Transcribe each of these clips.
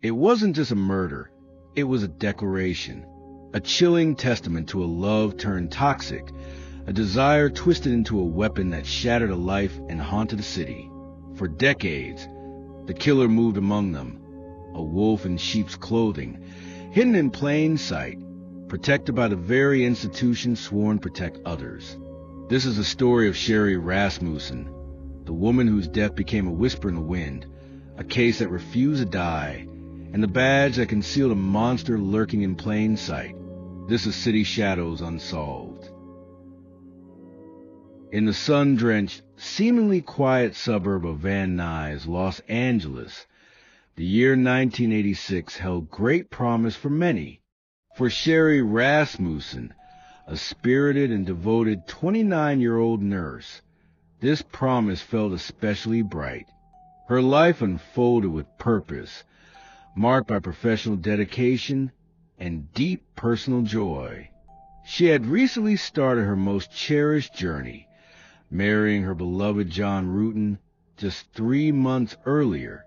It wasn't just a murder, it was a declaration, a chilling testament to a love turned toxic, a desire twisted into a weapon that shattered a life and haunted a city. For decades, the killer moved among them, a wolf in sheep's clothing, hidden in plain sight, protected by the very institutions sworn to protect others. This is the story of Sherri Rasmussen, the woman whose death became a whisper in the wind, a case that refused to die, and the badge that concealed a monster lurking in plain sight. This is City Shadows Unsolved. In the sun-drenched, seemingly quiet suburb of Van Nuys, Los Angeles, the year 1986 held great promise for many. For Sherri Rasmussen, a spirited and devoted 29-year-old nurse, this promise felt especially bright. Her life unfolded with purpose, marked by professional dedication and deep personal joy. She had recently started her most cherished journey, marrying her beloved John Rutan just 3 months earlier.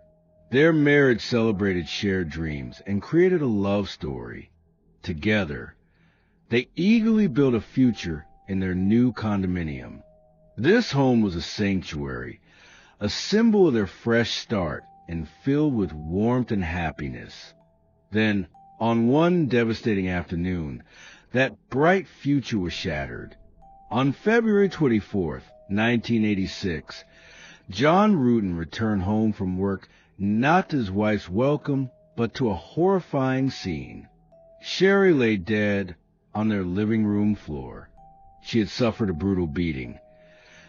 Their marriage celebrated shared dreams and created a love story. Together, they eagerly built a future in their new condominium. This home was a sanctuary, a symbol of their fresh start and filled with warmth and happiness. Then, on one devastating afternoon, that bright future was shattered. On February 24th, 1986, John Rutan returned home from work not to his wife's welcome, but to a horrifying scene. Sherri lay dead on their living room floor. She had suffered a brutal beating,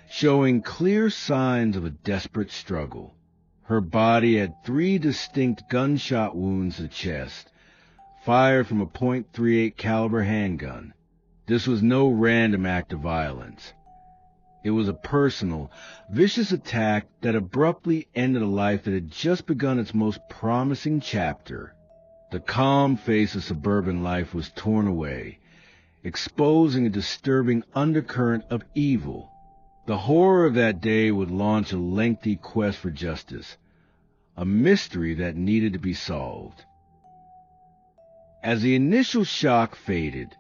showing clear signs of a desperate struggle. Her body had 3 distinct gunshot wounds to the chest, fired from a .38 caliber handgun. This was no random act of violence. It was a personal, vicious attack that abruptly ended a life that had just begun its most promising chapter. The calm face of suburban life was torn away, exposing a disturbing undercurrent of evil. The horror of that day would launch a lengthy quest for justice, a mystery that needed to be solved. As the initial shock faded,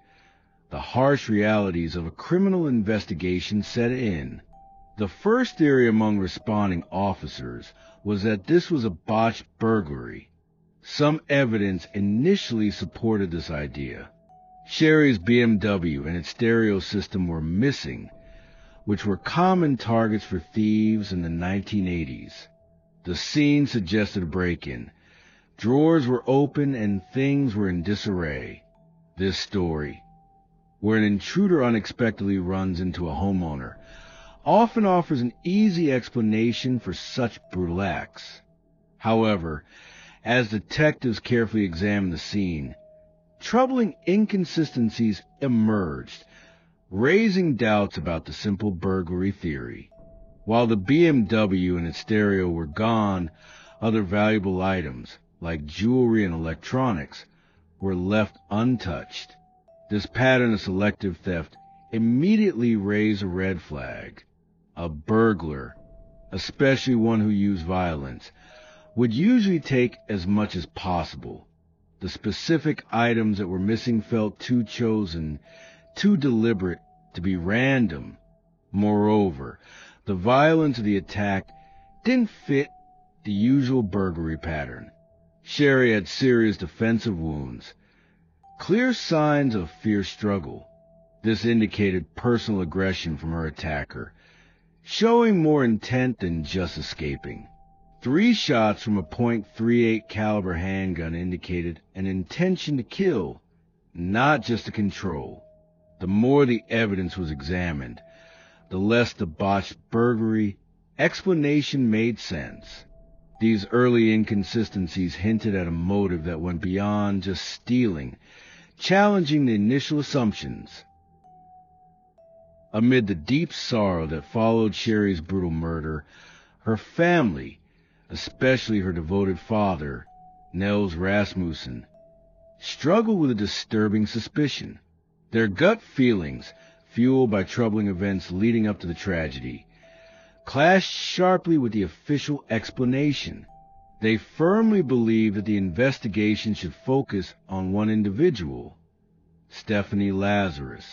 the harsh realities of a criminal investigation set in. The first theory among responding officers was that this was a botched burglary. Some evidence initially supported this idea. Sherri's BMW and its stereo system were missing, which were common targets for thieves in the 1980s. The scene suggested a break-in. Drawers were open and things were in disarray. This story, where an intruder unexpectedly runs into a homeowner, often offers an easy explanation for such brutal acts. However, as detectives carefully examined the scene, troubling inconsistencies emerged, raising doubts about the simple burglary theory. While the BMW and its stereo were gone, other valuable items, like jewelry and electronics, were left untouched. This pattern of selective theft immediately raised a red flag. A burglar, especially one who used violence, would usually take as much as possible. The specific items that were missing felt too chosen, too deliberate to be random. Moreover, the violence of the attack didn't fit the usual burglary pattern. Sherri had serious defensive wounds, clear signs of fierce struggle. This indicated personal aggression from her attacker, showing more intent than just escaping. 3 shots from a .38 caliber handgun indicated an intention to kill, not just to control. The more the evidence was examined, the less the botched burglary explanation made sense. These early inconsistencies hinted at a motive that went beyond just stealing, challenging the initial assumptions. Amid the deep sorrow that followed Sherri's brutal murder, her family, especially her devoted father, Nels Rasmussen, struggled with a disturbing suspicion. Their gut feelings, fueled by troubling events leading up to the tragedy, clashed sharply with the official explanation. They firmly believed that the investigation should focus on one individual, Stephanie Lazarus.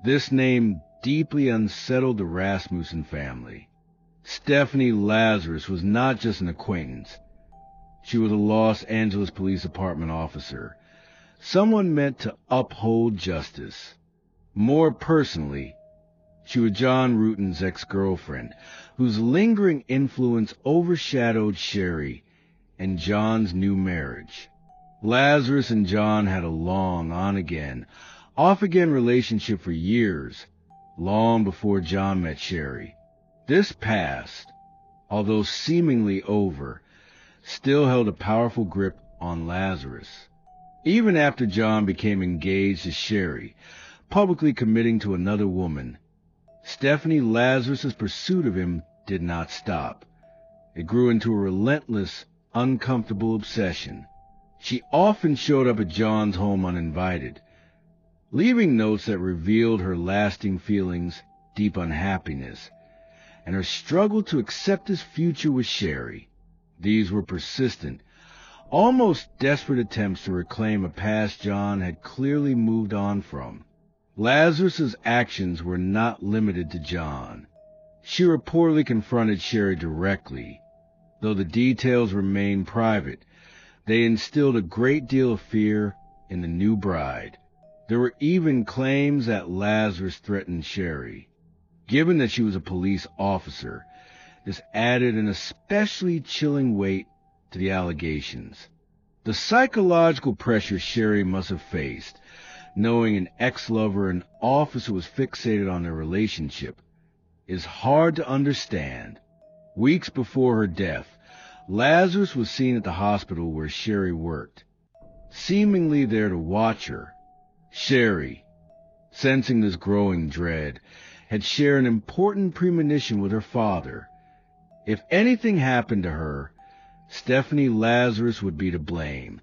This name deeply unsettled the Rasmussen family. Stephanie Lazarus was not just an acquaintance. She was a Los Angeles Police Department officer, someone meant to uphold justice. More personally, she was John Rutan's ex-girlfriend, whose lingering influence overshadowed Sherri and John's new marriage. Lazarus and John had a long, on-again, off-again relationship for years, long before John met Sherri. This past, although seemingly over, still held a powerful grip on Lazarus. Even after John became engaged to Sherri, publicly committing to another woman, Stephanie Lazarus's pursuit of him did not stop. It grew into a relentless, uncomfortable obsession. She often showed up at John's home uninvited, leaving notes that revealed her lasting feelings, deep unhappiness, and her struggle to accept his future with Sherri. These were persistent, almost desperate attempts to reclaim a past John had clearly moved on from. Lazarus's actions were not limited to John. She reportedly confronted Sherri directly. Though the details remained private, they instilled a great deal of fear in the new bride. There were even claims that Lazarus threatened Sherri. Given that she was a police officer, this added an especially chilling weight to the allegations. The psychological pressure Sherri must have faced, knowing an ex-lover and officer was fixated on their relationship, is hard to understand. Weeks before her death, Lazarus was seen at the hospital where Sherri worked, seemingly there to watch her. Sherri, sensing this growing dread, had shared an important premonition with her father. If anything happened to her, Stephanie Lazarus would be to blame.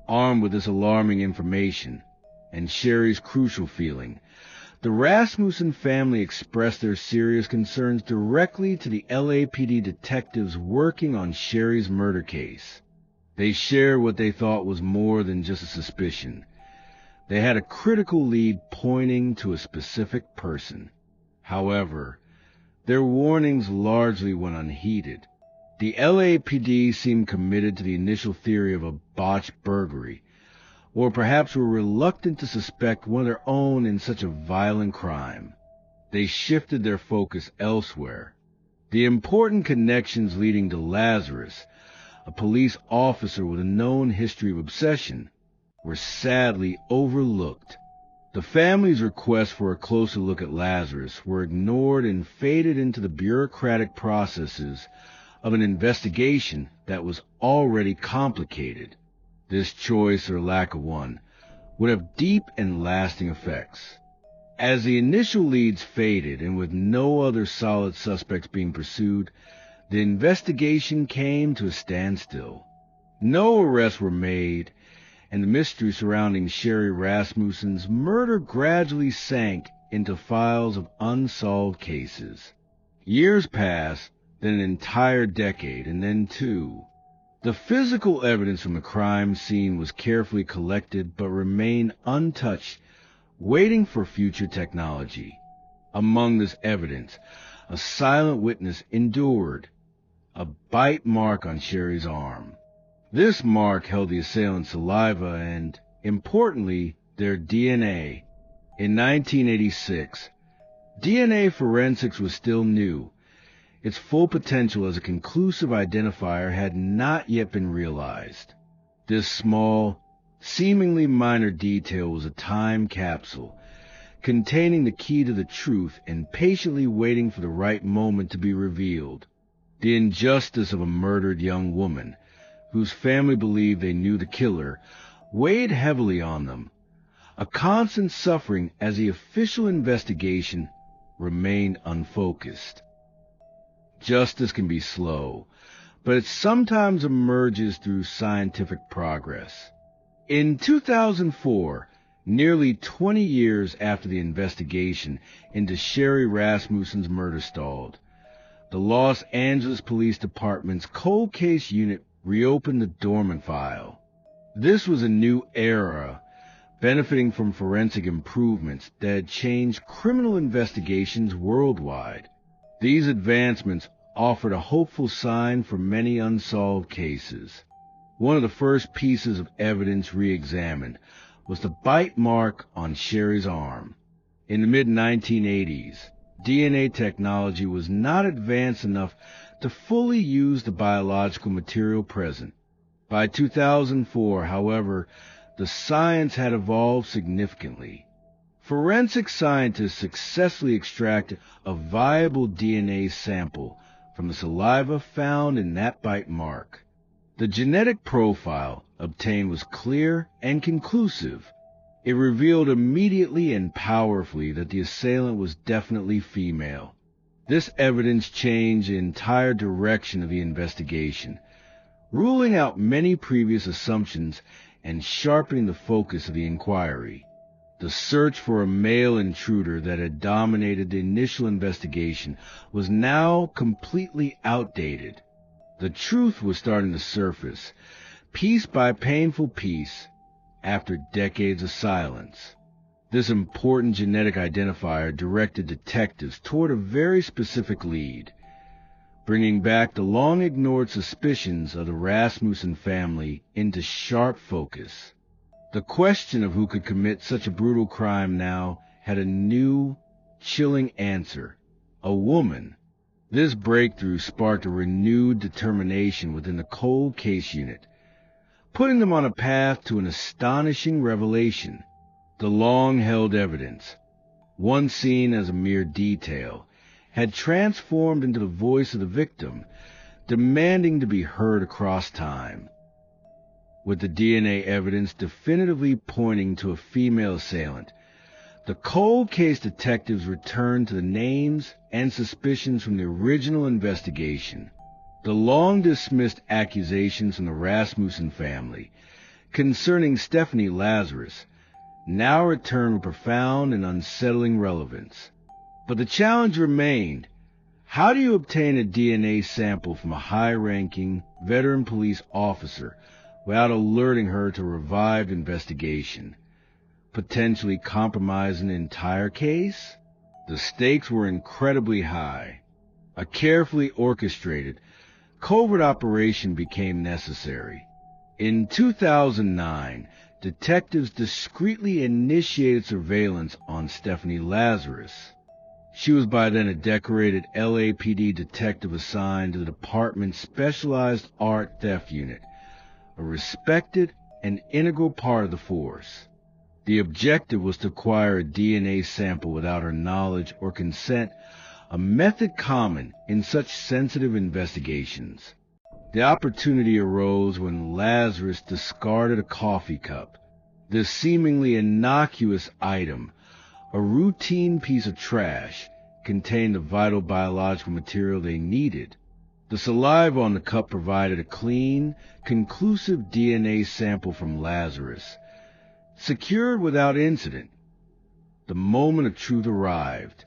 Armed with this alarming information, and Sherri's crucial feeling, the Rasmussen family expressed their serious concerns directly to the LAPD detectives working on Sherri's murder case. They shared what they thought was more than just a suspicion. They had a critical lead pointing to a specific person. However, their warnings largely went unheeded. The LAPD seemed committed to the initial theory of a botched burglary, or perhaps were reluctant to suspect one of their own in such a violent crime. They shifted their focus elsewhere. The important connections leading to Lazarus, a police officer with a known history of obsession, were sadly overlooked. The family's requests for a closer look at Lazarus were ignored and faded into the bureaucratic processes of an investigation that was already complicated. This choice, or lack of one, would have deep and lasting effects. As the initial leads faded and with no other solid suspects being pursued, the investigation came to a standstill. No arrests were made, and the mystery surrounding Sherri Rasmussen's murder gradually sank into files of unsolved cases. Years passed, then an entire decade, and then two. The physical evidence from the crime scene was carefully collected but remained untouched, waiting for future technology. Among this evidence, a silent witness endured a bite mark on Sherri's arm. This mark held the assailant's saliva and, importantly, their DNA. In 1986, DNA forensics was still new. Its full potential as a conclusive identifier had not yet been realized. This small, seemingly minor detail was a time capsule, containing the key to the truth and patiently waiting for the right moment to be revealed. The injustice of a murdered young woman, whose family believed they knew the killer, weighed heavily on them, a constant suffering as the official investigation remained unfocused. Justice can be slow, but it sometimes emerges through scientific progress. In 2004, nearly 20 years after the investigation into Sherri Rasmussen's murder stalled, The Los Angeles Police Department's cold case unit reopened the dormant file. This was a new era, benefiting from forensic improvements that had changed criminal investigations worldwide. These advancements offered a hopeful sign for many unsolved cases. One of the first pieces of evidence re-examined was the bite mark on Sherri's arm. In the mid-1980s, DNA technology was not advanced enough to fully use the biological material present. By 2004, however, the science had evolved significantly. Forensic scientists successfully extracted a viable DNA sample from the saliva found in that bite mark. The genetic profile obtained was clear and conclusive. It revealed immediately and powerfully that the assailant was definitely female. This evidence changed the entire direction of the investigation, ruling out many previous assumptions and sharpening the focus of the inquiry. The search for a male intruder that had dominated the initial investigation was now completely outdated. The truth was starting to surface, piece by painful piece, after decades of silence. This important genetic identifier directed detectives toward a very specific lead, bringing back the long-ignored suspicions of the Rasmussen family into sharp focus. The question of who could commit such a brutal crime now had a new, chilling answer: a woman. This breakthrough sparked a renewed determination within the cold case unit, putting them on a path to an astonishing revelation. The long-held evidence, once seen as a mere detail, had transformed into the voice of the victim, demanding to be heard across time. With the DNA evidence definitively pointing to a female assailant, the cold case detectives returned to the names and suspicions from the original investigation. The long-dismissed accusations from the Rasmussen family concerning Stephanie Lazarus now returned with profound and unsettling relevance. But the challenge remained: how do you obtain a DNA sample from a high-ranking veteran police officer without alerting her to a revived investigation, potentially compromising the entire case? The stakes were incredibly high. A carefully orchestrated, covert operation became necessary. In 2009, detectives discreetly initiated surveillance on Stephanie Lazarus. She was by then a decorated LAPD detective assigned to the department's specialized art theft unit, a respected and integral part of the force. The objective was to acquire a DNA sample without her knowledge or consent, a method common in such sensitive investigations. The opportunity arose when Lazarus discarded a coffee cup. This seemingly innocuous item, a routine piece of trash, contained the vital biological material they needed. The saliva on the cup provided a clean, conclusive DNA sample from Lazarus, secured without incident. The moment of truth arrived.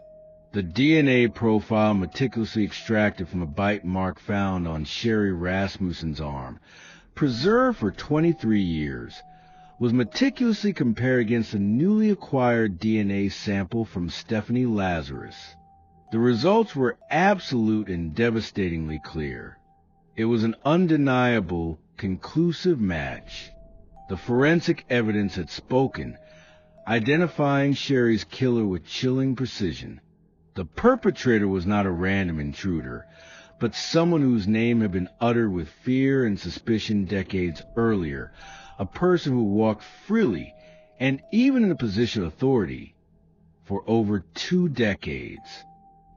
The DNA profile meticulously extracted from a bite mark found on Sherri Rasmussen's arm, preserved for 23 years, was meticulously compared against the newly acquired DNA sample from Stephanie Lazarus. The results were absolute and devastatingly clear. It was an undeniable, conclusive match. The forensic evidence had spoken, identifying Sherri's killer with chilling precision. The perpetrator was not a random intruder, but someone whose name had been uttered with fear and suspicion decades earlier, a person who walked freely and even in a position of authority for over 2 decades.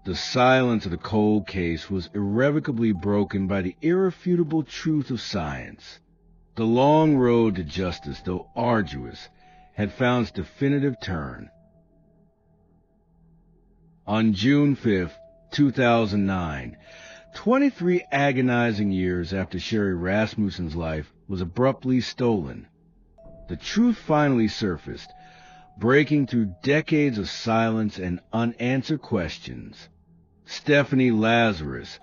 The silence of the cold case was irrevocably broken by the irrefutable truth of science. The long road to justice, though arduous, had found its definitive turn. On June 5, 2009, 23 agonizing years after Sherri Rasmussen's life was abruptly stolen, the truth finally surfaced, breaking through decades of silence and unanswered questions. Stephanie Lazarus,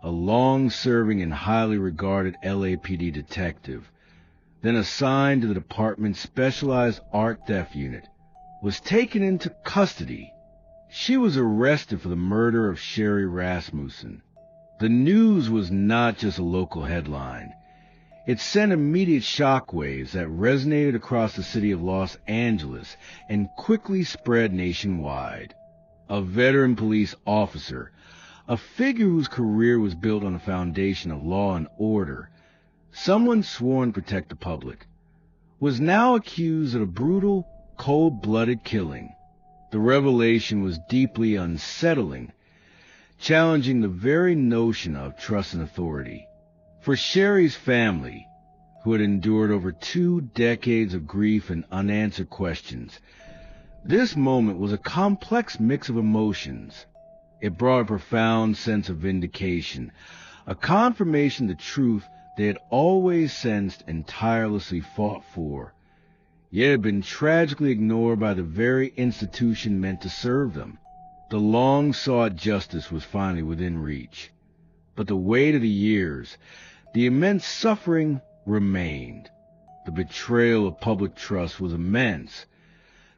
a long-serving and highly regarded LAPD detective, then assigned to the department's specialized art theft unit, was taken into custody. She was arrested for the murder of Sherri Rasmussen. The news was not just a local headline. It sent immediate shockwaves that resonated across the city of Los Angeles and quickly spread nationwide. A veteran police officer, a figure whose career was built on a foundation of law and order, someone sworn to protect the public, was now accused of a brutal, cold-blooded killing. The revelation was deeply unsettling, challenging the very notion of trust and authority. For Sherri's family, who had endured over 2 decades of grief and unanswered questions, this moment was a complex mix of emotions. It brought a profound sense of vindication, a confirmation of the truth they had always sensed and tirelessly fought for, yet had been tragically ignored by the very institution meant to serve them. The long-sought justice was finally within reach, but the weight of the years, the immense suffering remained. The betrayal of public trust was immense,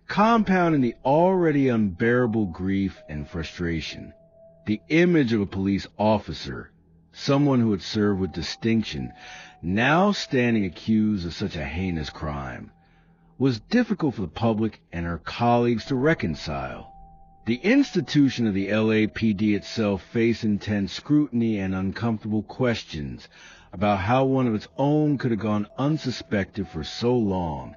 compounding the already unbearable grief and frustration. The image of a police officer, someone who had served with distinction, now standing accused of such a heinous crime, was difficult for the public and her colleagues to reconcile. The institution of the LAPD itself faced intense scrutiny and uncomfortable questions about how one of its own could have gone unsuspected for so long,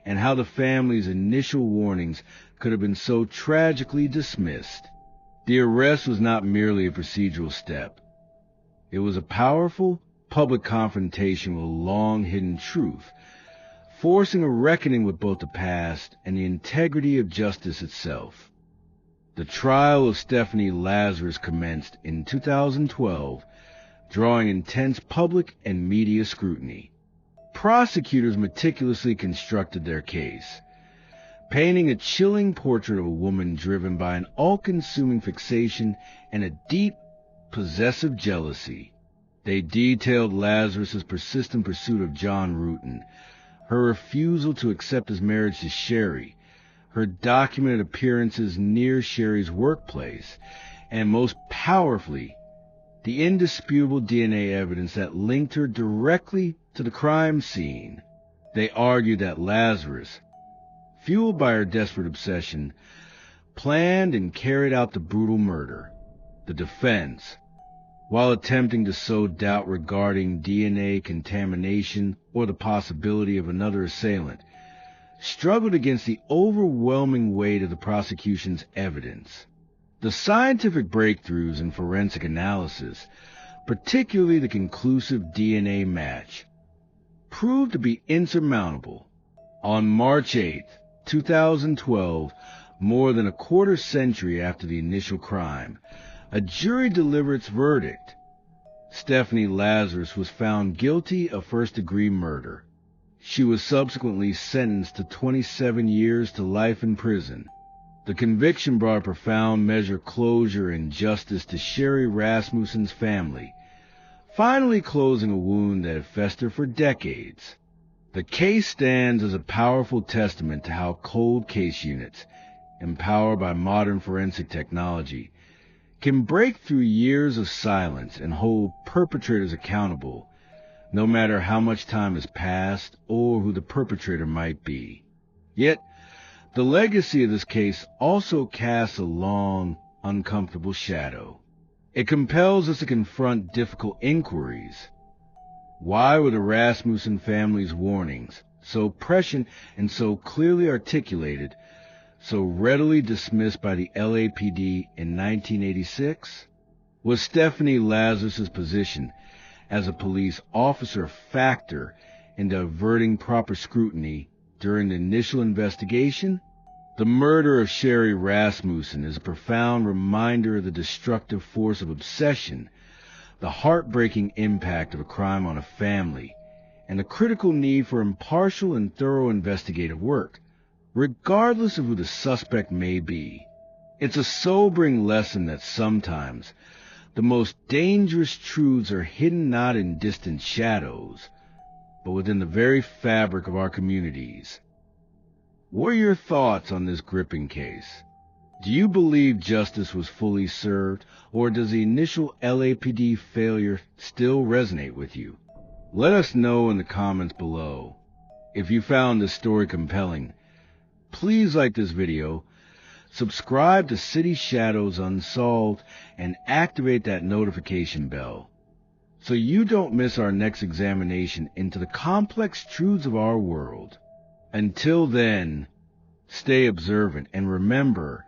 and how the family's initial warnings could have been so tragically dismissed. The arrest was not merely a procedural step. It was a powerful public confrontation with a long-hidden truth, forcing a reckoning with both the past and the integrity of justice itself. The trial of Stephanie Lazarus commenced in 2012, drawing intense public and media scrutiny. Prosecutors meticulously constructed their case, painting a chilling portrait of a woman driven by an all-consuming fixation and a deep, possessive jealousy. They detailed Lazarus's persistent pursuit of John Rutan, her refusal to accept his marriage to Sherri, her documented appearances near Sherri's workplace, and most powerfully, the indisputable DNA evidence that linked her directly to the crime scene. They argued that Lazarus, fueled by her desperate obsession, planned and carried out the brutal murder. The defense, while attempting to sow doubt regarding DNA contamination or the possibility of another assailant, struggled against the overwhelming weight of the prosecution's evidence. The scientific breakthroughs in forensic analysis, particularly the conclusive DNA match, proved to be insurmountable. On March 8, 2012, more than a quarter century after the initial crime, a jury delivered its verdict. Stephanie Lazarus was found guilty of first-degree murder. She was subsequently sentenced to 27 years to life in prison. The conviction brought a profound measure of closure and justice to Sherri Rasmussen's family, finally closing a wound that had festered for decades. The case stands as a powerful testament to how cold case units, empowered by modern forensic technology, can break through years of silence and hold perpetrators accountable, no matter how much time has passed or who the perpetrator might be. Yet, the legacy of this case also casts a long, uncomfortable shadow. It compels us to confront difficult inquiries. Why were the Rasmussen family's warnings, so prescient and so clearly articulated, so readily dismissed by the LAPD in 1986? Was Stephanie Lazarus's position as a police officer a factor in diverting proper scrutiny during the initial investigation? The murder of Sherri Rasmussen is a profound reminder of the destructive force of obsession, the heartbreaking impact of a crime on a family, and the critical need for impartial and thorough investigative work, regardless of who the suspect may be. It's a sobering lesson that sometimes the most dangerous truths are hidden not in distant shadows, but within the very fabric of our communities. What are your thoughts on this gripping case? Do you believe justice was fully served, or does the initial LAPD failure still resonate with you? Let us know in the comments below. If you found this story compelling, please like this video, subscribe to City Shadows Unsolved, and activate that notification bell so you don't miss our next examination into the complex truths of our world. Until then, stay observant and remember,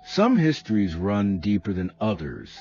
some histories run deeper than others.